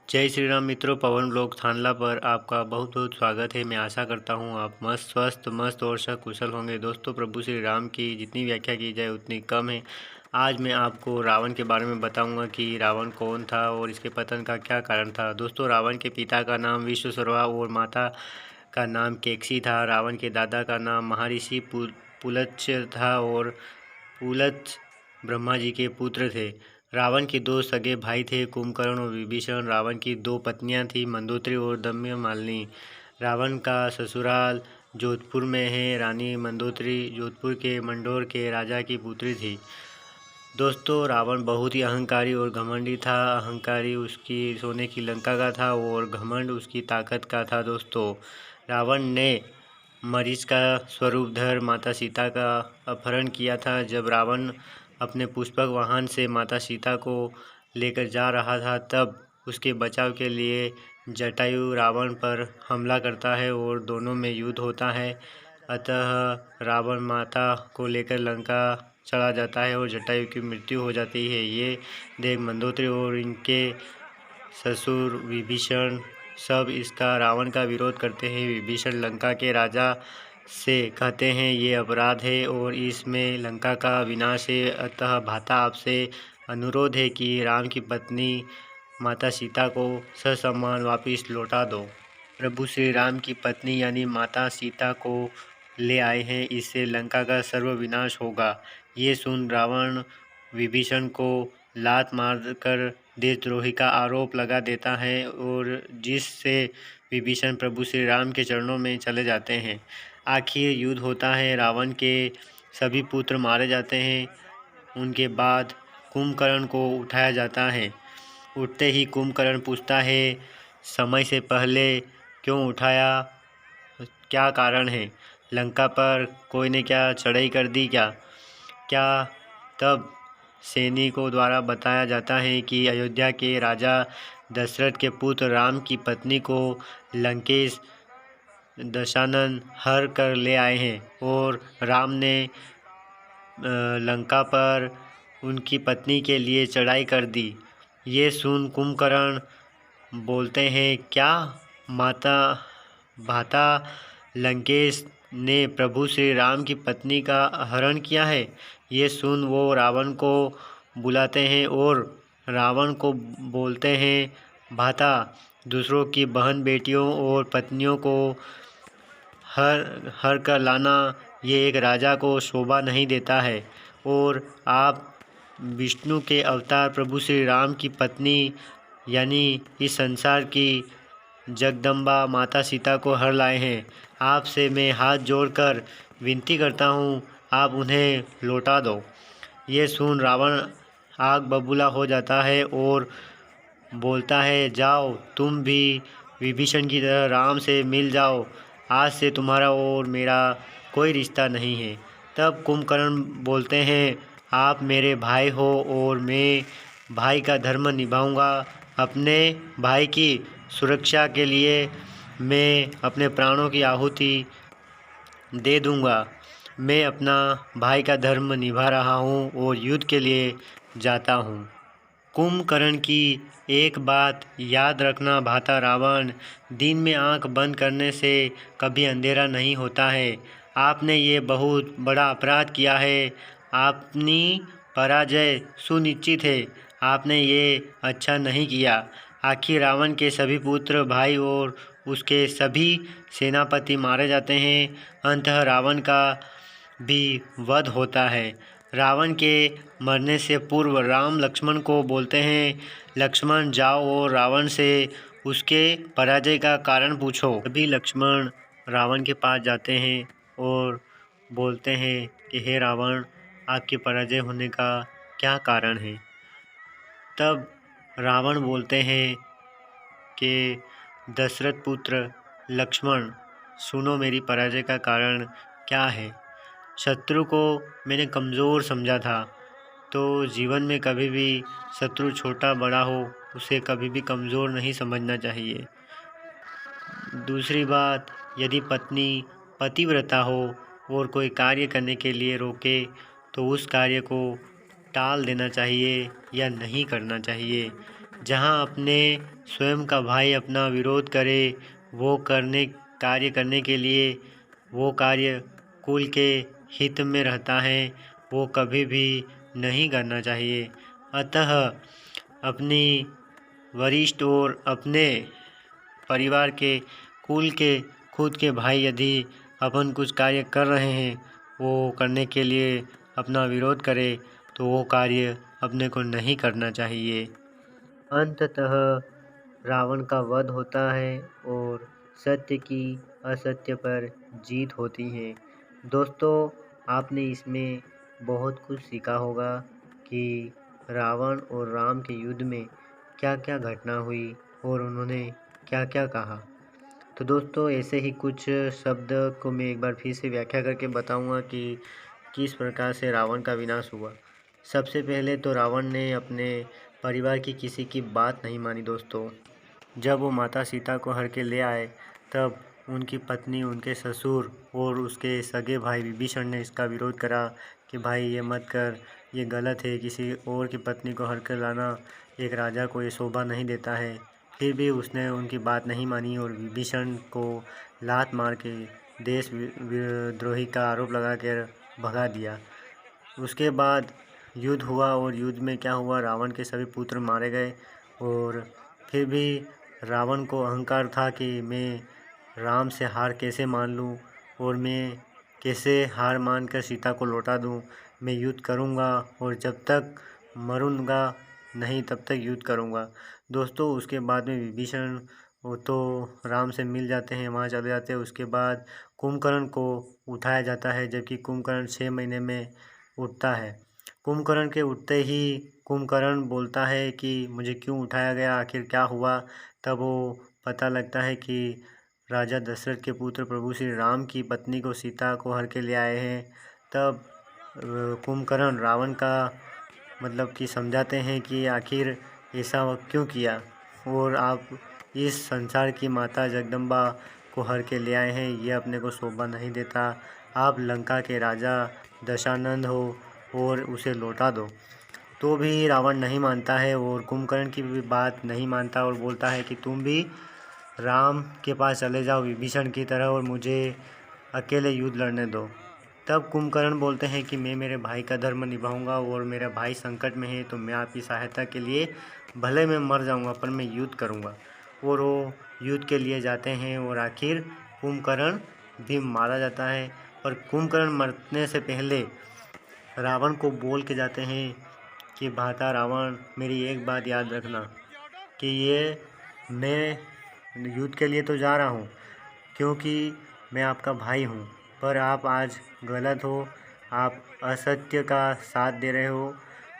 जय श्री राम मित्रों, पवन ब्लॉग थानला पर आपका बहुत बहुत स्वागत है। मैं आशा करता हूँ आप मस्त स्वस्थ मस्त और सकुशल होंगे। दोस्तों, प्रभु श्री राम की जितनी व्याख्या की जाए उतनी कम है। आज मैं आपको रावण के बारे में बताऊंगा कि रावण कौन था और इसके पतन का क्या कारण था। दोस्तों, रावण के पिता का नाम विश्वसर्वा और माता का नाम केकसी था। रावण के दादा का नाम महर्षि पुलत्स्य था और पुलत्स्य ब्रह्मा जी के पुत्र थे। रावण के दो सगे भाई थे, कुंभकर्ण और विभीषण। रावण की दो पत्नियां थीं, मंदोदरी और दमयंती। रावण का ससुराल जोधपुर में है। रानी मंदोदरी जोधपुर के मंडोर के राजा की पुत्री थी। दोस्तों, रावण बहुत ही अहंकारी और घमंडी था। अहंकारी उसकी सोने की लंका का था और घमंड उसकी ताकत का था। दोस्तों, रावण ने मरीच का स्वरूप धर माता सीता का अपहरण किया था। जब रावण अपने पुष्पक वाहन से माता सीता को लेकर जा रहा था, तब उसके बचाव के लिए जटायु रावण पर हमला करता है और दोनों में युद्ध होता है। अतः रावण माता को लेकर लंका चला जाता है और जटायु की मृत्यु हो जाती है। ये देख मंदोदरी और इनके ससुर विभीषण सब इसका रावण का विरोध करते हैं। विभीषण लंका के राजा से कहते हैं ये अपराध है और इसमें लंका का विनाश है। अतः भ्राता, आपसे अनुरोध है कि राम की पत्नी माता सीता को ससम्मान वापिस लौटा दो। प्रभु श्री राम की पत्नी यानी माता सीता को ले आए हैं, इससे लंका का सर्वविनाश होगा। ये सुन रावण विभीषण को लात मारकर देशद्रोही का आरोप लगा देता है और जिससे विभीषण प्रभु श्री राम के चरणों में चले जाते हैं। आखिर युद्ध होता है। रावण के सभी पुत्र मारे जाते हैं। उनके बाद कुंभकर्ण को उठाया जाता है। उठते ही कुंभकर्ण पूछता है, समय से पहले क्यों उठाया, क्या कारण है? लंका पर कोई ने क्या चढ़ाई कर दी क्या? तब सैनिकों द्वारा बताया जाता है कि अयोध्या के राजा दशरथ के पुत्र राम की पत्नी को लंकेश दशानन हर कर ले आए हैं और राम ने लंका पर उनकी पत्नी के लिए चढ़ाई कर दी। ये सुन कुंभकर्ण बोलते हैं, क्या माता भ्राता लंकेश ने प्रभु श्री राम की पत्नी का हरण किया है? ये सुन वो रावण को बुलाते हैं और रावण को बोलते हैं, भ्राता, दूसरों की बहन बेटियों और पत्नियों को हर कर लाना ये एक राजा को शोभा नहीं देता है और आप विष्णु के अवतार प्रभु श्री राम की पत्नी यानी इस संसार की जगदम्बा माता सीता को हर लाए हैं। आपसे मैं हाथ जोड़कर विनती करता हूँ, आप उन्हें लौटा दो। ये सुन रावण आग बबूला हो जाता है और बोलता है, जाओ तुम भी विभीषण की तरह राम से मिल जाओ। आज से तुम्हारा और मेरा कोई रिश्ता नहीं है। तब कुंभकर्ण बोलते हैं, आप मेरे भाई हो और मैं भाई का धर्म निभाऊंगा। अपने भाई की सुरक्षा के लिए मैं अपने प्राणों की आहुति दे दूंगा। मैं अपना भाई का धर्म निभा रहा हूँ और युद्ध के लिए जाता हूँ। कुंभकर्ण की एक बात याद रखना भ्राता रावण, दिन में आंख बंद करने से कभी अंधेरा नहीं होता है। आपने ये बहुत बड़ा अपराध किया है। अपनी पराजय सुनिश्चित है। आपने ये अच्छा नहीं किया। आखिर रावण के सभी पुत्र, भाई और उसके सभी सेनापति मारे जाते हैं। अंततः रावण का भी वध होता है। रावण के मरने से पूर्व राम लक्ष्मण को बोलते हैं, लक्ष्मण जाओ और रावण से उसके पराजय का कारण पूछो। अभी लक्ष्मण रावण के पास जाते हैं और बोलते हैं कि हे रावण, आपके पराजय होने का क्या कारण है? तब रावण बोलते हैं कि दशरथ पुत्र लक्ष्मण, सुनो मेरी पराजय का कारण क्या है। शत्रु को मैंने कमज़ोर समझा था, तो जीवन में कभी भी शत्रु छोटा बड़ा हो उसे कभी भी कमज़ोर नहीं समझना चाहिए। दूसरी बात, यदि पत्नी पतिव्रता हो और कोई कार्य करने के लिए रोके तो उस कार्य को टाल देना चाहिए या नहीं करना चाहिए। जहाँ अपने स्वयं का भाई अपना विरोध करे, वो कार्य करने के लिए वो कार्य कुल के हित में रहता है, वो कभी भी नहीं करना चाहिए। अतः अपनी वरिष्ठ और अपने परिवार के कुल के खुद के भाई यदि अपन कुछ कार्य कर रहे हैं, वो करने के लिए अपना विरोध करे, तो वो कार्य अपने को नहीं करना चाहिए। अंततः रावण का वध होता है और सत्य की असत्य पर जीत होती है। दोस्तों, आपने इसमें बहुत कुछ सीखा होगा कि रावण और राम के युद्ध में क्या क्या घटना हुई और उन्होंने क्या क्या कहा। तो दोस्तों, ऐसे ही कुछ शब्द को मैं एक बार फिर से व्याख्या करके बताऊंगा कि किस प्रकार से रावण का विनाश हुआ। सबसे पहले तो रावण ने अपने परिवार की किसी की बात नहीं मानी दोस्तों। जब वो माता सीता को हर के ले आए, तब उनकी पत्नी, उनके ससुर और उसके सगे भाई विभीषण ने इसका विरोध करा कि भाई ये मत कर, ये गलत है, किसी और की पत्नी को हर कर लाना एक राजा को ये शोभा नहीं देता है। फिर भी उसने उनकी बात नहीं मानी और विभीषण को लात मार के देश द्रोही का आरोप लगा कर भगा दिया। उसके बाद युद्ध हुआ और युद्ध में क्या हुआ, रावण के सभी पुत्र मारे गए। और फिर भी रावण को अहंकार था कि मैं राम से हार कैसे मान लूँ और मैं कैसे हार मानकर सीता को लौटा दूँ। मैं युद्ध करूँगा और जब तक मरूँगा नहीं तब तक युद्ध करूँगा। दोस्तों, उसके बाद में विभीषण वो तो राम से मिल जाते हैं, वहाँ चले जाते हैं। उसके बाद कुंभकर्ण को उठाया जाता है, जबकि कुंभकर्ण 6 महीने में उठता है। कुंभकर्ण के उठते ही कुंभकर्ण बोलता है कि मुझे क्यों उठाया गया, आखिर क्या हुआ। तब वो पता लगता है कि राजा दशरथ के पुत्र प्रभु श्री राम की पत्नी को, सीता को हर के ले आए हैं। तब कुंभकर्ण रावण का मतलब कि समझाते हैं कि आखिर ऐसा क्यों किया और आप इस संसार की माता जगदम्बा को हर के ले आए हैं, ये अपने को शोभा नहीं देता। आप लंका के राजा दशानंद हो और उसे लौटा दो। तो भी रावण नहीं मानता है और कुंभकर्ण की भी बात नहीं मानता और बोलता है कि तुम भी राम के पास चले जाओ विभीषण की तरह और मुझे अकेले युद्ध लड़ने दो। तब कुंभकर्ण बोलते हैं कि मैं मेरे भाई का धर्म निभाऊंगा और मेरा भाई संकट में है, तो मैं आपकी सहायता के लिए भले मैं मर जाऊंगा पर मैं युद्ध करूंगा। और वो युद्ध के लिए जाते हैं और आखिर कुंभकर्ण भी मारा जाता है। पर कुंभकर्ण मरने से पहले रावण को बोल के जाते हैं कि भ्राता रावण, मेरी एक बात याद रखना कि ये मैं युद्ध के लिए तो जा रहा हूँ क्योंकि मैं आपका भाई हूँ, पर आप आज गलत हो, आप असत्य का साथ दे रहे हो,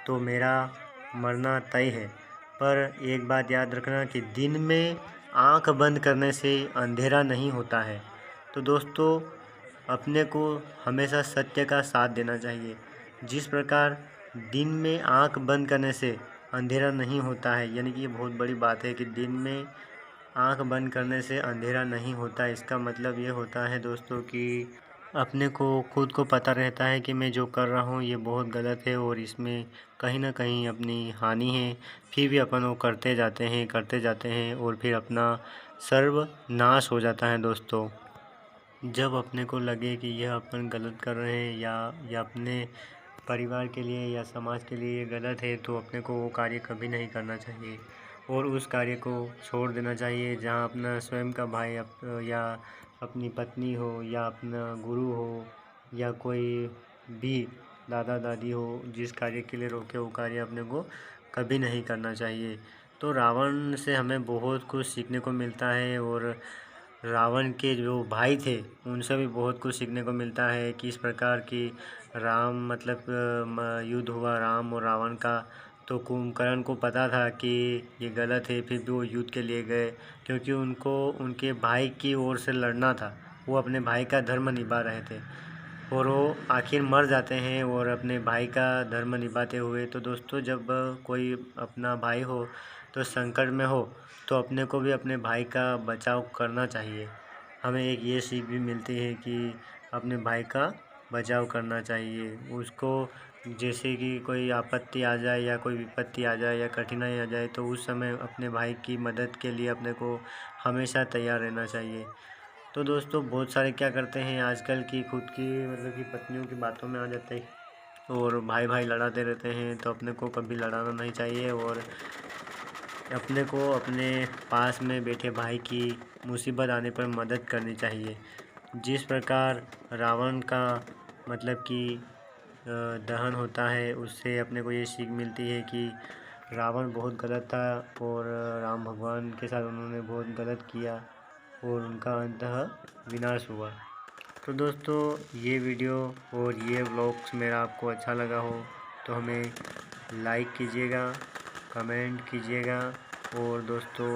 तो मेरा मरना तय है। पर एक बात याद रखना कि दिन में आँख बंद करने से अंधेरा नहीं होता है। तो दोस्तों, अपने को हमेशा सत्य का साथ देना चाहिए। जिस प्रकार दिन में आँख बंद करने से अंधेरा नहीं होता है, यानी कि ये बहुत बड़ी बात है कि दिन में आँख बंद करने से अंधेरा नहीं होता। इसका मतलब ये होता है दोस्तों कि अपने को खुद को पता रहता है कि मैं जो कर रहा हूँ ये बहुत गलत है और इसमें कहीं ना कहीं अपनी हानि है। फिर भी अपन वो करते जाते हैं और फिर अपना सर्वनाश हो जाता है दोस्तों। जब अपने को लगे कि यह अपन गलत कर रहे हैं या अपने परिवार के लिए या समाज के लिए ये गलत है, तो अपने को वो कार्य कभी नहीं करना चाहिए और उस कार्य को छोड़ देना चाहिए। जहाँ अपना स्वयं का भाई या अपनी पत्नी हो या अपना गुरु हो या कोई भी दादा दादी हो, जिस कार्य के लिए रोके वो कार्य अपने को कभी नहीं करना चाहिए। तो रावण से हमें बहुत कुछ सीखने को मिलता है और रावण के जो भाई थे उनसे भी बहुत कुछ सीखने को मिलता है। किस प्रकार की राम मतलब युद्ध हुआ राम और रावण का, तो कुंभकर्ण को पता था कि ये गलत है, फिर भी वो युद्ध के लिए गए क्योंकि उनको उनके भाई की ओर से लड़ना था। वो अपने भाई का धर्म निभा रहे थे और वो आखिर मर जाते हैं और अपने भाई का धर्म निभाते हुए। तो दोस्तों, जब कोई अपना भाई हो तो संकट में हो, तो अपने को भी अपने भाई का बचाव करना चाहिए। हमें एक ये सीख भी मिलती है कि अपने भाई का बचाव करना चाहिए, उसको जैसे कि कोई आपत्ति आ जाए या कोई विपत्ति आ जाए या कठिनाई आ जाए तो उस समय अपने भाई की मदद के लिए अपने को हमेशा तैयार रहना चाहिए। तो दोस्तों बहुत सारे क्या करते हैं आजकल की खुद की मतलब कि पत्नियों की बातों में आ जाते हैं और भाई भाई लड़ाते रहते हैं। तो अपने को कभी लड़ाना नहीं चाहिए और अपने को अपने पास में बैठे भाई की मुसीबत आने पर मदद करनी चाहिए। जिस प्रकार रावण का मतलब कि दहन होता है उससे अपने को ये सीख मिलती है कि रावण बहुत गलत था और राम भगवान के साथ उन्होंने बहुत गलत किया और उनका अंततः विनाश हुआ। तो दोस्तों ये वीडियो और ये व्लॉग्स मेरा आपको अच्छा लगा हो तो हमें लाइक कीजिएगा, कमेंट कीजिएगा और दोस्तों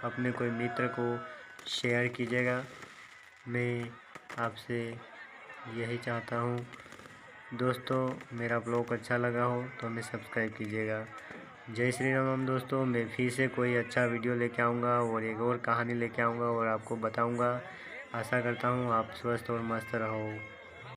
अपने कोई मित्र को शेयर कीजिएगा। मैं आपसे यही चाहता हूँ। दोस्तों मेरा ब्लॉग अच्छा लगा हो तो हमें सब्सक्राइब कीजिएगा। जय श्री राम दोस्तों, मैं फिर से कोई अच्छा वीडियो लेके आऊँगा और एक और कहानी लेके आऊँगा और आपको बताऊँगा। आशा करता हूँ आप स्वस्थ और मस्त रहो।